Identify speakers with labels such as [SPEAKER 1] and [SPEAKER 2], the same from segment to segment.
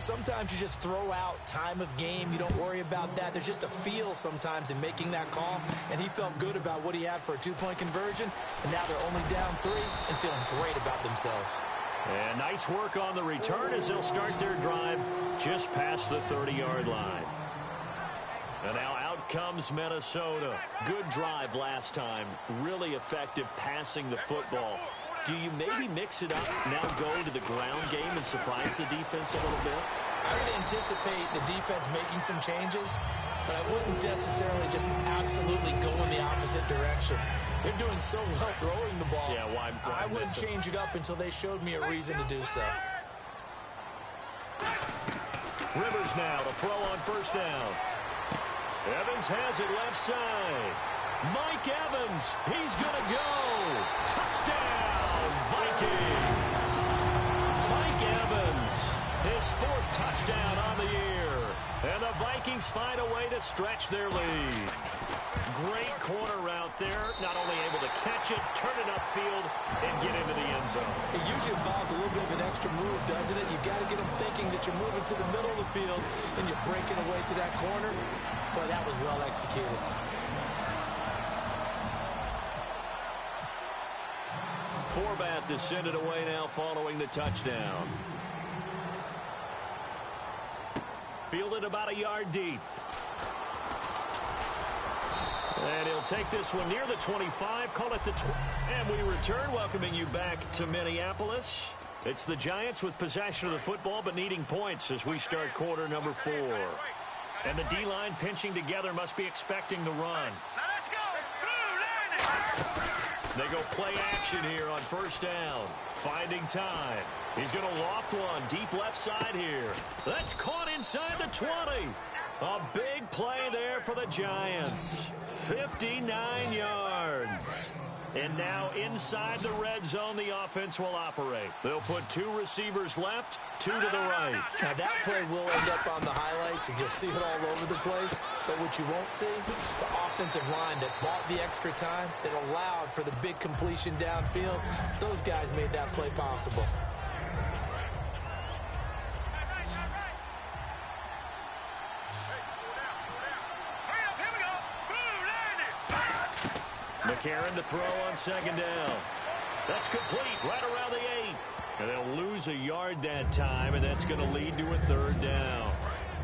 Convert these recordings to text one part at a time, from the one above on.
[SPEAKER 1] sometimes you just throw out time of game. You don't worry about that. There's just a feel sometimes in making that call, and he felt good about what he had for a two-point conversion, and now they're only down 3 and feeling great about themselves.
[SPEAKER 2] And nice work on the return as they'll start their drive just past the 30-yard line. And now out comes Minnesota. Good drive last time. Really effective passing the football. Do you maybe mix it up, now go to the ground game and surprise the defense a little bit?
[SPEAKER 1] I would anticipate the defense making some changes, but I wouldn't necessarily just absolutely go in the opposite direction. They're doing so well throwing the ball.
[SPEAKER 2] Yeah, why
[SPEAKER 1] I wouldn't change it up until they showed me a reason to do so.
[SPEAKER 2] Rivers now to throw on first down. Evans has it left side. Mike Evans, he's going to go. Touchdown, Vikings. Mike Evans, his 4th touchdown on the year. And the Vikings find a way to stretch their lead. Great corner route there. Not only able to catch it, turn it upfield, and get into the end zone.
[SPEAKER 1] It usually involves a little bit of an extra move, doesn't it? You've got to get them thinking that you're moving to the middle of the field and you're breaking away to that corner. But that was well executed.
[SPEAKER 2] Forbath to send it away now following the touchdown. Fielded about a yard deep. And he'll take this one near the 25, call it the 20. And we return, welcoming you back to Minneapolis. It's the Giants with possession of the football, but needing points as we start quarter number 4. And the D-line pinching together, must be expecting the run. They go play action here on first down. Finding time. He's going to loft one deep left side here. That's caught inside the 20. A big play there for the Giants. 59 yards. And now inside the red zone, the offense will operate. They'll put 2 receivers left, 2 to the right.
[SPEAKER 1] Now that play will end up on the highlights, and you'll see it all over the place. But what you won't see, the offensive line that bought the extra time, that allowed for the big completion downfield, those guys made that play possible.
[SPEAKER 2] McCarron to throw on second down. That's complete right around the 8. And they'll lose a yard that time, and that's going to lead to a 3rd down.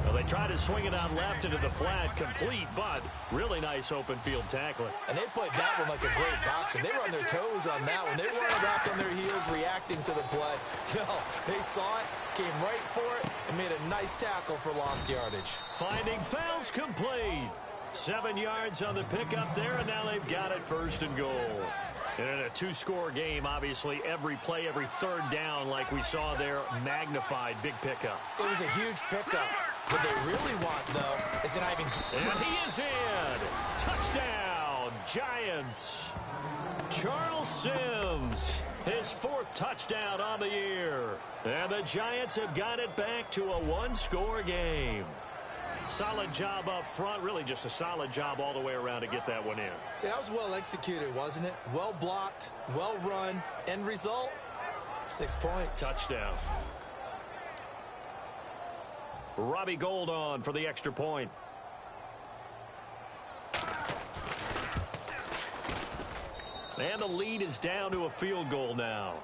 [SPEAKER 2] Well, they try to swing it out left into the flat, complete, but really nice open field tackling.
[SPEAKER 1] And they played that one like a great boxer. They were on their toes on that one. They weren't back on their heels reacting to the play. No, they saw it, came right for it, and made a nice tackle for lost yardage.
[SPEAKER 2] Finding Fouls complete. 7 yards on the pickup there, and now they've got it 1st and goal. And in a 2-score game, obviously, every play, every 3rd down, like we saw there, magnified, big pickup.
[SPEAKER 1] It was a huge pickup. What they really want, though, is not even...
[SPEAKER 2] And he is in! Touchdown, Giants! Charles Sims, his 4th touchdown on the year. And the Giants have got it back to a 1-score game. Solid job up front, really just a solid job all the way around to get that one in.
[SPEAKER 1] Yeah, that was well executed, wasn't it? Well blocked, well run. End result, 6 points.
[SPEAKER 2] Touchdown. Robbie Gould on for the extra point. And the lead is down to a field goal now.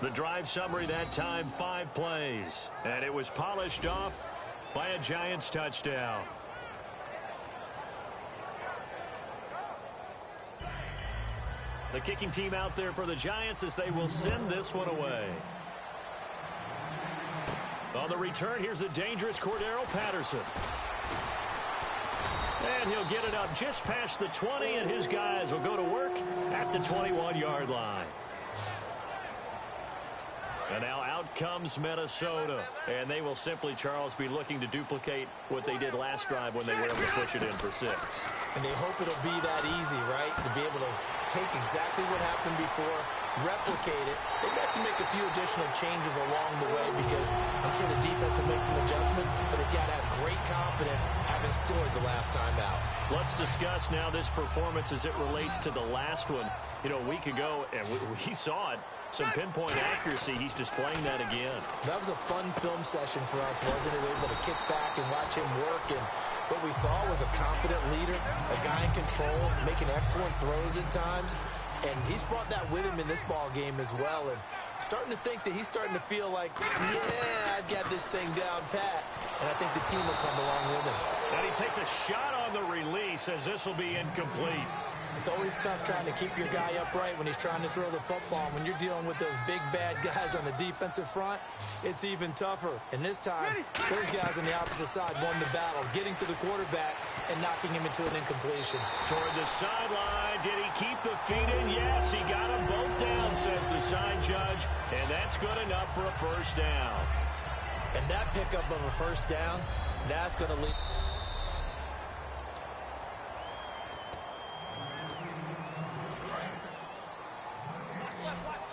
[SPEAKER 2] The drive summary that time, 5 plays. And it was polished off by a Giants touchdown. The kicking team out there for the Giants as they will send this one away. On the return, here's the dangerous Cordero Patterson. And he'll get it up just past the 20, and his guys will go to work at the 21-yard line. And now out comes Minnesota. And they will simply, Charles, be looking to duplicate what they did last drive when they were able to push it in for 6.
[SPEAKER 1] And they hope it'll be that easy, right? To be able to take exactly what happened before, replicate it. They'd have to make a few additional changes along the way because I'm sure the defense will make some adjustments, but they've got to have great confidence having scored the last time out.
[SPEAKER 2] Let's discuss now this performance as it relates to the last one. You know, a week ago, and we saw it, some pinpoint accuracy. He's displaying that again.
[SPEAKER 1] That was a fun film session for us, wasn't it? Able to kick back and watch him work, and what we saw was a confident leader, a guy in control, making excellent throws at times. And he's brought that with him in this ball game as well. And I'm starting to think that he's starting to feel like, yeah, I've got this thing down pat. And I think the team will come along with him.
[SPEAKER 2] And he takes a shot on the release as this will be incomplete.
[SPEAKER 1] It's always tough trying to keep your guy upright when he's trying to throw the football. When you're dealing with those big, bad guys on the defensive front, it's even tougher. And this time, those guys on the opposite side won the battle, getting to the quarterback and knocking him into an incompletion.
[SPEAKER 2] Toward the sideline, did he keep the feet in? Yes, he got them both down, says the side judge. And that's good enough for a first down.
[SPEAKER 1] And that pickup of a first down, that's going to lead.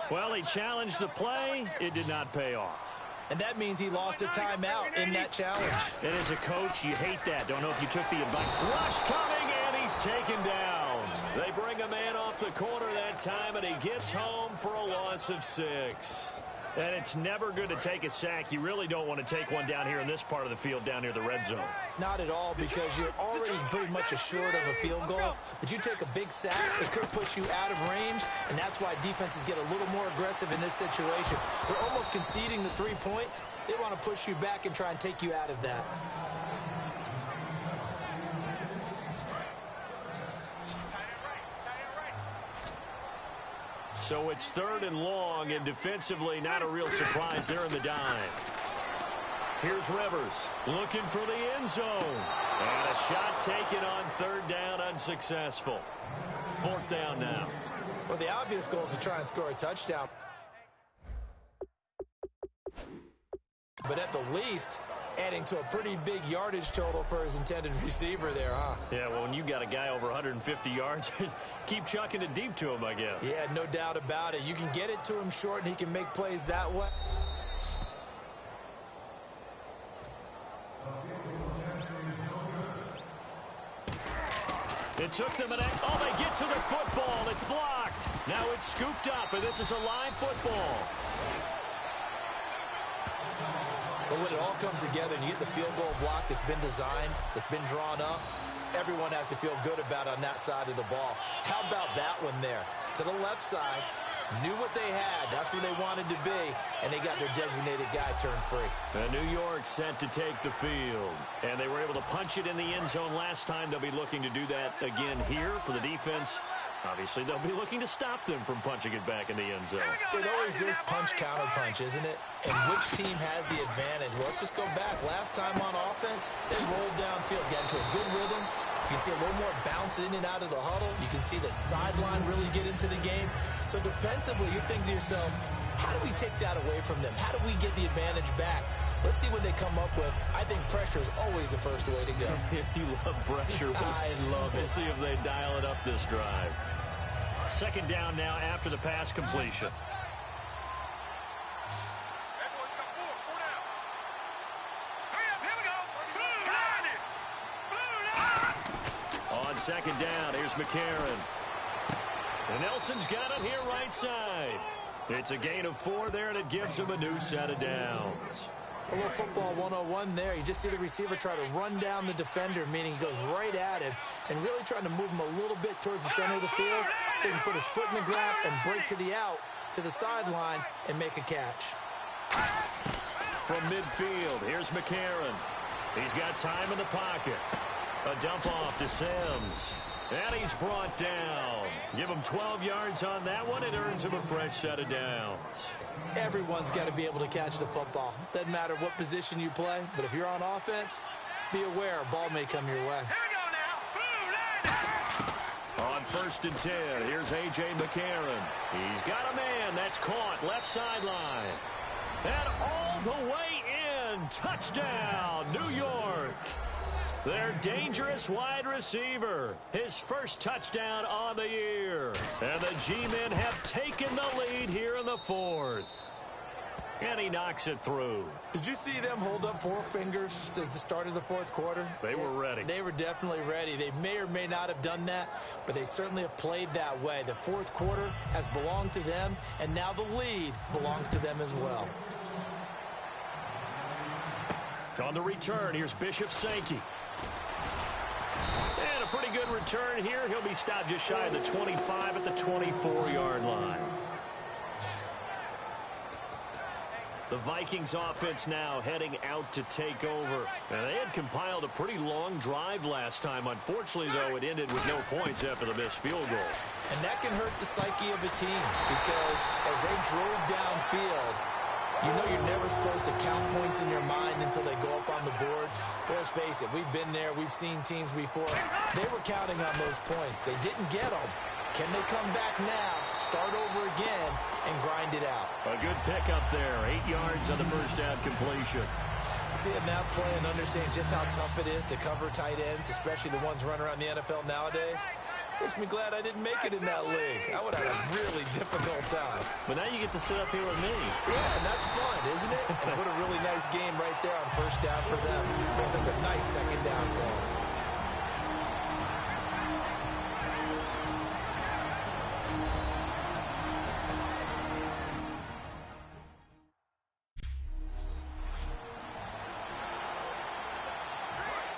[SPEAKER 2] Well, he challenged the play. It did not pay off.
[SPEAKER 1] And that means he lost a timeout in that challenge.
[SPEAKER 2] And as a coach, you hate that. Don't know if you took the advice. Rush coming, and he's taken down. They bring a man off the corner that time, and he gets home for a loss of 6. And it's never good to take a sack. You really don't want to take one down here in this part of the field, down near the red zone.
[SPEAKER 1] Not at all, because you're already pretty much assured of a field goal. But you take a big sack, it could push you out of range, and that's why defenses get a little more aggressive in this situation. They're almost conceding the 3 points. They want to push you back and try and take you out of that.
[SPEAKER 2] So it's 3rd and long, and defensively, not a real surprise. They're in the dime. Here's Rivers looking for the end zone. And a shot taken on 3rd down, unsuccessful. 4th down now.
[SPEAKER 1] Well, the obvious goal is to try and score a touchdown. But at the least, adding to a pretty big yardage total for his intended receiver there, huh?
[SPEAKER 2] Yeah, well, when you got a guy over 150 yards, keep chucking it deep to him, I guess.
[SPEAKER 1] Yeah, no doubt about it. You can get it to him short, and he can make plays that way.
[SPEAKER 2] It took them they get to the football. It's blocked. Now it's scooped up, and this is a live football.
[SPEAKER 1] But when it all comes together and you get the field goal block that's been designed, that's been drawn up, everyone has to feel good about on that side of the ball. How about that one there? To the left side, knew what they had. That's where they wanted to be, and they got their designated guy turned free.
[SPEAKER 2] And New York sent to take the field, and they were able to punch it in the end zone last time. They'll be looking to do that again here for the defense. Obviously, they'll be looking to stop them from punching it back in the end zone.
[SPEAKER 1] It always is punch-counter-punch, isn't it? And which team has the advantage? Well, let's just go back. Last time on offense, they rolled downfield, got into a good rhythm. You can see a little more bounce in and out of the huddle. You can see the sideline really get into the game. So defensively, you're thinking to yourself, how do we take that away from them? How do we get the advantage back? Let's see what they come up with. I think pressure is always the first way to go.
[SPEAKER 2] You love pressure.
[SPEAKER 1] I love it.
[SPEAKER 2] We'll see if they dial it up this drive. 2nd down now after the pass completion. On 2nd down, here's McCarron. And Nelson's got it here right side. It's a gain of 4 there, and it gives him a new set of downs.
[SPEAKER 1] A little football 101 there. You just see the receiver try to run down the defender, meaning he goes right at him and really trying to move him a little bit towards the center of the field so he can put his foot in the ground and break to the out, to the sideline, and make a catch.
[SPEAKER 2] From midfield, here's McCarron. He's got time in the pocket. A dump off to Sims. And he's brought down. Give him 12 yards on that one. It earns him a fresh set of downs.
[SPEAKER 1] Everyone's got to be able to catch the football. Doesn't matter what position you play, but if you're on offense, be aware a ball may come your way.
[SPEAKER 2] On 1st and 10, here's A.J. McCarron. He's got a man that's caught left sideline. And all the way in. Touchdown, New York. Their dangerous wide receiver. His first touchdown on the year. And the G-men have taken the lead here in the 4th. And he knocks it through.
[SPEAKER 1] Did you see them hold up four fingers at the start of the fourth quarter?
[SPEAKER 2] They were ready.
[SPEAKER 1] They were definitely ready. They may or may not have done that, but they certainly have played that way. The fourth quarter has belonged to them, and now the lead belongs to them as well.
[SPEAKER 2] On the return, here's Bishop Sankey. And a pretty good return here. He'll be stopped just shy of the 25 at the 24-yard line. The Vikings offense now heading out to take over. And they had compiled a pretty long drive last time. Unfortunately, though, it ended with no points after the missed field goal.
[SPEAKER 1] And that can hurt the psyche of a team because as they drove downfield, you know you're never supposed to count points in your mind until they go up on the board. Well, let's face it, we've been there. We've seen teams before. They were counting on those points. They didn't get them. Can they come back now, start over again, and grind it out?
[SPEAKER 2] A good pickup there. 8 yards on the first down completion.
[SPEAKER 1] Seeing that play and understanding just how tough it is to cover tight ends, especially the ones running around the NFL nowadays, makes me glad I didn't make it in that league. I would have had a really difficult time.
[SPEAKER 2] But now you get to sit up here with me.
[SPEAKER 1] Yeah, and that's fun, isn't it? And what a really nice game right there on first down for them. Brings up a nice second down for them.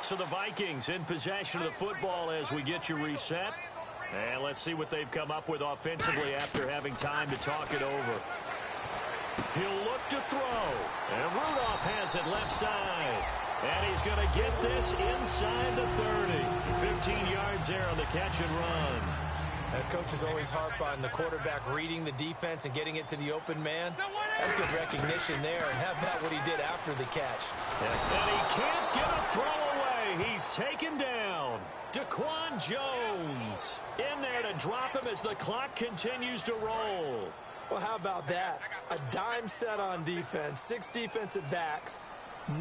[SPEAKER 2] So the Vikings in possession of the football as we get you reset. And let's see what they've come up with offensively after having time to talk it over. He'll look to throw. And Rudolph has it left side. And he's going to get this inside the 30. 15 yards there on the catch and run.
[SPEAKER 1] Coaches always harp on the quarterback reading the defense and getting it to the open man. That's good recognition there. And how about what he did after the catch?
[SPEAKER 2] And he can't get a throw away. He's taken down. Daquan Jones in there to drop him as the clock continues to roll.
[SPEAKER 1] Well, how about that? A dime set on defense, 6 defensive backs.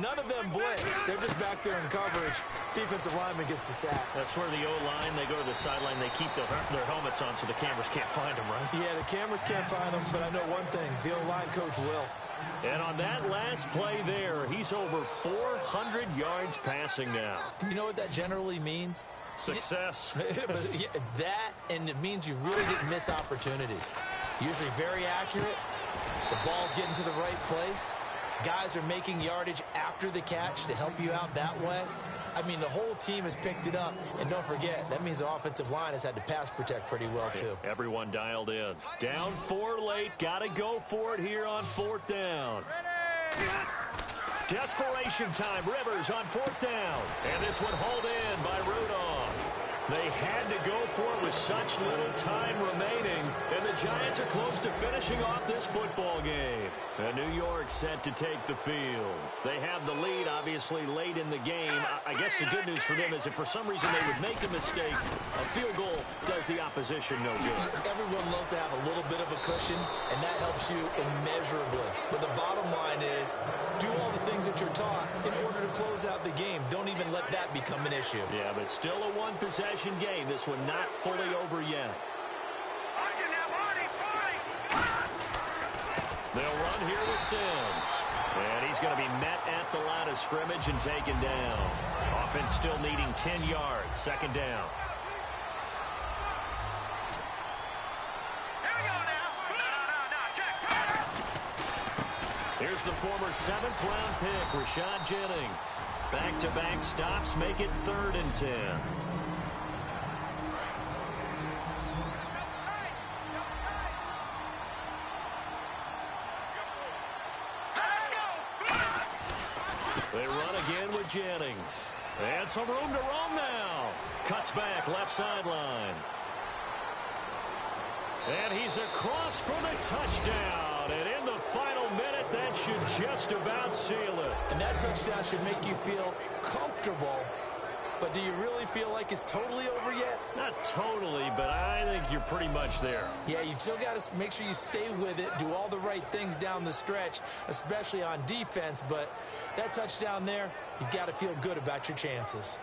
[SPEAKER 1] None of them blitz. They're just back there in coverage. Defensive lineman gets the sack.
[SPEAKER 2] That's where the O-line, they go to the sideline, they keep their helmets on so the cameras can't find them, right?
[SPEAKER 1] Yeah, the cameras can't find them, but I know one thing. The O-line coach will.
[SPEAKER 2] And on that last play there, he's over 400 yards passing now.
[SPEAKER 1] You know what that generally means?
[SPEAKER 2] Success.
[SPEAKER 1] That, and it means you really didn't miss opportunities. Usually very accurate. The ball's getting to the right place. Guys are making yardage after the catch to help you out that way. I mean, the whole team has picked it up. And don't forget, that means the offensive line has had to pass protect pretty well, too.
[SPEAKER 2] Everyone dialed in. Down 4 late. Got to go for it here on 4th down. Desperation time. Rivers on 4th down. And this one hauled in by Rudolph. They had to go for it with such little time remaining, and the Giants are close to finishing off this football game. And New York set to take the field. They have the lead, obviously, late in the game. I guess the good news for them is if for some reason they would make a mistake, a field goal does the opposition no good.
[SPEAKER 1] Everyone loves to have a little bit of a cushion, and that helps you immeasurably. But the bottom line is, do all the things that you're taught in order to close out the game. Don't even let that become an issue.
[SPEAKER 2] Yeah, but still a one-possession game. This one not fully over yet. They'll run here with Sims. And he's going to be met at the line of scrimmage and taken down. Offense still needing 10 yards. 2nd down. Here's the former 7th-round pick, Rashad Jennings. Back-to-back stops make it 3rd and 10. They run again with Jennings. And some room to roam now. Cuts back left sideline. And he's across for the touchdown. And in the final minute, that should just about seal it.
[SPEAKER 1] And that touchdown should make you feel comfortable. But do you really feel like it's totally over yet?
[SPEAKER 2] Not totally, but I think you're pretty much there.
[SPEAKER 1] Yeah, you've still got to make sure you stay with it, do all the right things down the stretch, especially on defense. But that touchdown there, you've got to feel good about your chances.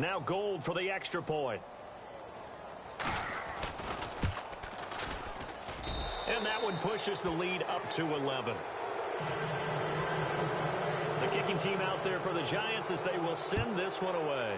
[SPEAKER 2] Now Gold for the extra point. And that one pushes the lead up to 11. The kicking team out there for the Giants as they will send this one away.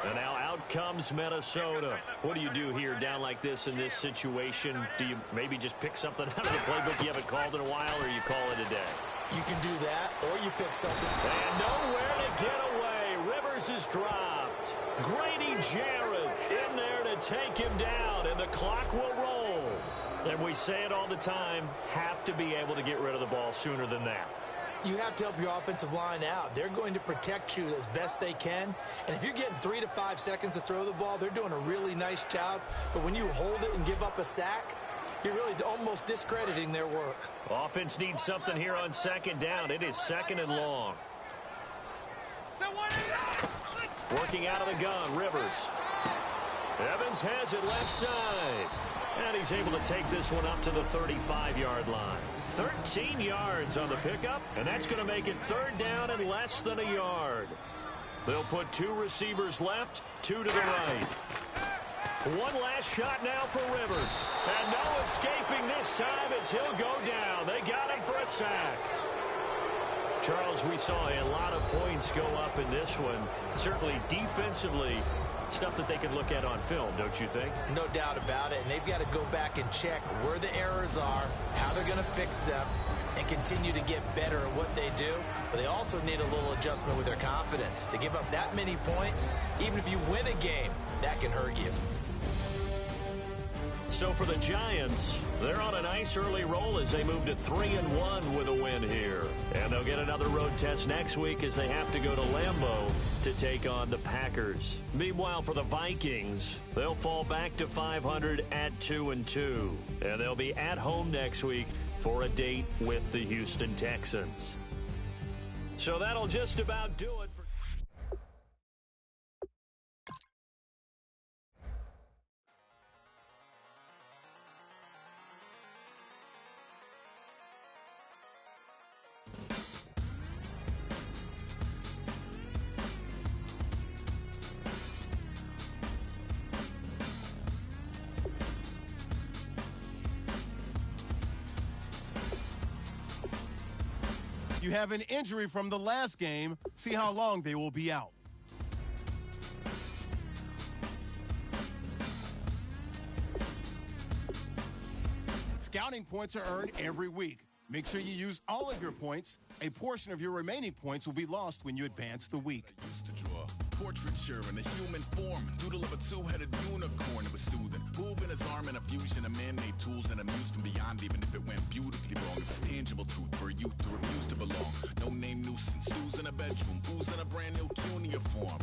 [SPEAKER 2] And now out comes Minnesota. What do you do here down like this in this situation? Do you maybe just pick something out of the playbook you haven't called in a while, or you call it a day?
[SPEAKER 1] You can do that, or you pick something.
[SPEAKER 2] And nowhere to get away. Rivers is dropped. Grady Jarrett in there to take him down, and the clock will roll. And we say it all the time, have to be able to get rid of the ball sooner than that.
[SPEAKER 1] You have to help your offensive line out. They're going to protect you as best they can. And if you're getting 3 to 5 seconds to throw the ball, they're doing a really nice job. But when you hold it and give up a sack, you're really almost discrediting their work.
[SPEAKER 2] Offense needs something here on second down. It is second and long. Working out of the gun, Rivers. Evans has it left side. And he's able to take this one up to the 35-yard line. 13 yards on the pickup, and that's going to make it third down and less than a yard. They'll put 2 receivers left, 2 to the right. One last shot now for Rivers. And no escaping this time as he'll go down. They got him for a sack. Charles, we saw a lot of points go up in this one. Certainly defensively, stuff that they can look at on film, don't you think?
[SPEAKER 1] No doubt about it. And they've got to go back and check where the errors are, how they're going to fix them, and continue to get better at what they do. But they also need a little adjustment with their confidence. To give up that many points, even if you win a game, that can hurt you.
[SPEAKER 2] So for the Giants, they're on a nice early roll as they move to 3-1 with a win here. And they'll get another road test next week as they have to go to Lambeau to take on the Packers. Meanwhile, for the Vikings, they'll fall back to 500 at 2-2. And they'll be at home next week for a date with the Houston Texans. So that'll just about do it.
[SPEAKER 3] You have an injury from the last game. See how long they will be out. Scouting points are earned every week. Make sure you use all of your points. A portion of your remaining points will be lost when you advance the week.
[SPEAKER 4] I used to draw portraiture in a human form. Doodle of a 2-headed unicorn. It was soothing. Moving his arm in a fusion of man-made tools and amused from beyond, even if it went beautifully wrong. It was tangible truth for a youth who refused to belong. No name nuisance. Who's in a bedroom? Who's in a brand new cuneiform?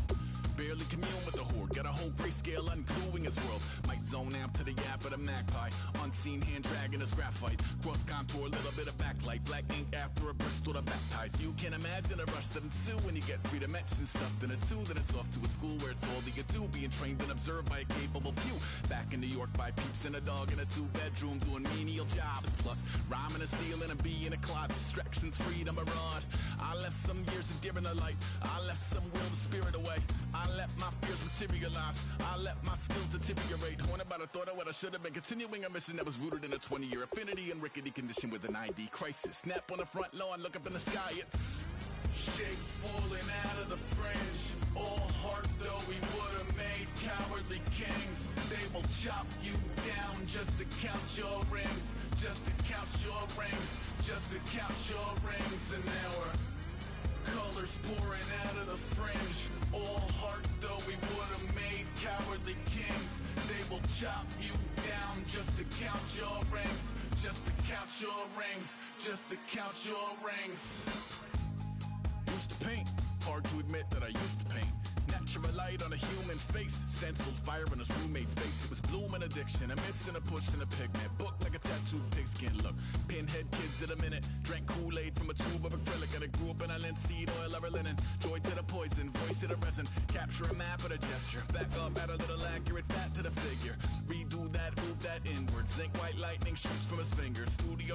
[SPEAKER 4] Barely commune with the horde. Got a whole grayscale ungluing his world. Might zone amp to the yap of the magpie. Unseen hand dragging his graphite. Cross contour, little bit of backlight. Black ink after a Bristol to baptize. You can imagine a rush that ensue when you get 3 dimensions stuffed in a 2. Then it's off to a school where it's all you can do. Being trained and observed by a capable few. Back in New York by peeps and a dog in a 2-bedroom doing menial jobs. Plus rhyming and stealing and being a clod. Distractions, freedom, a rod. I left some years of giving a light. I left some will, the spirit away. I let my fears materialize. I let my skills deteriorate. Horned about a thought of what I should have been. Continuing a mission that was rooted in a 20-year affinity and rickety condition with an ID crisis. Snap on the front lawn, look up in the sky. It's shapes falling out of the fringe. All heart though we would have made cowardly kings. They will chop you down just to count your rings. Just to count your rings. Just to count your rings. And now we're colors pouring out of the fringe. All heart though we would have made cowardly kings. They will chop you down just to count your rings. Just to count your rings. Just to count your rings. Used to paint. Hard to admit that I used to paint. picture a light on a human face. Stenciled fire in his roommate's face. It was bloom and addiction, a miss and a push and a pigment. Book like a tattooed pigskin look. Pinhead kids in a minute. Drank Kool-Aid from a tube of acrylic. And I grew up in a linseed oil or a linen. Joy to the poison, voice to the resin. Capture a map of a gesture. Back up, add a little accurate fat to the figure. Redo that, move that inward. Zinc white lightning shoots from his fingers. Studio